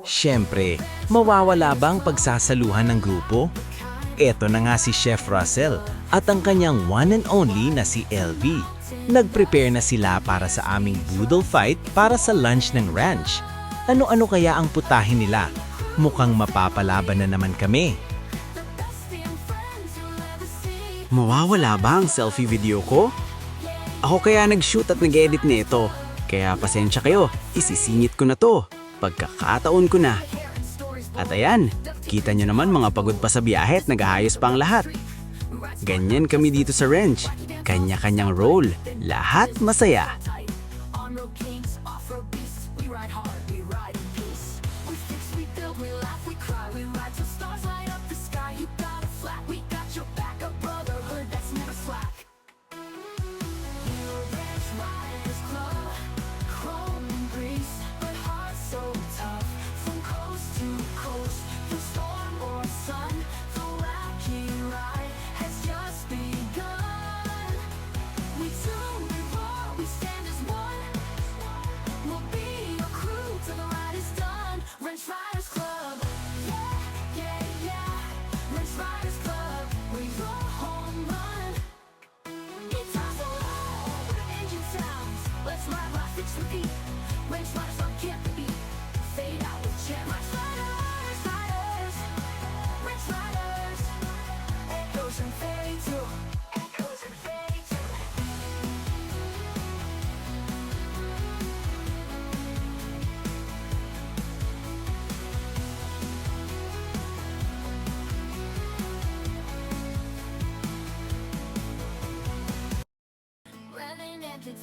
Siyempre, mawawala bang pagsasaluhan ng grupo? Eto na nga si Chef Russell at ang kanyang one and only na si LV. Nag-prepare na sila para sa aming boodle fight para sa lunch ng ranch. Ano-ano kaya ang putahin nila? Mukhang mapapalaban na naman kami. Mawawala ba ang selfie video ko? Ako kaya nag-shoot at nag-edit nito. Kaya pasensya kayo, isisingit ko na to. Pagkakataon ko na. At ayan, kita nyo naman mga pagod pa sa biyahe at nag-aayos pa ang lahat. Ganyan kami dito sa ranch. Kanya-kanyang role. Lahat masaya.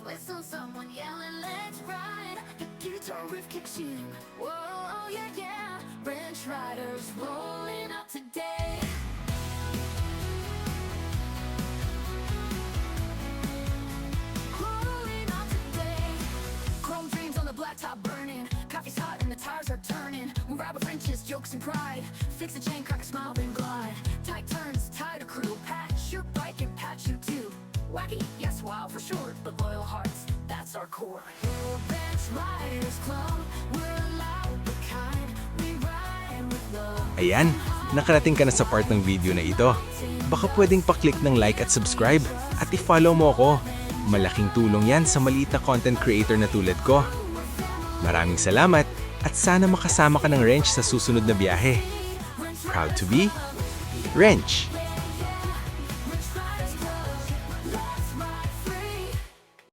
Whistle, someone yelling, let's ride. The guitar riff kicks in. Whoa, oh yeah, yeah. Ranch riders rolling up today. Rolling up today. Chrome dreams on the blacktop burning. Coffee's hot and the tires are turning. We ride with French's jokes and pride. Fix a chain, crack a smile, then glide. Tight turns, tie a crew. Patch your bike and patch you too. Wacky, yes, wild for short, but loyal hearts, that's our core. Ranch Riders Club, we're loud but kind, we ride with love. Ayan, nakarating ka na sa part ng video na ito. Baka pwedeng pa-click ng like at subscribe at i-follow mo ako. Malaking tulong yan sa maliit na content creator na tulad ko. Maraming salamat at sana makasama ka ng Wrench sa susunod na biyahe. Proud to be Wrench!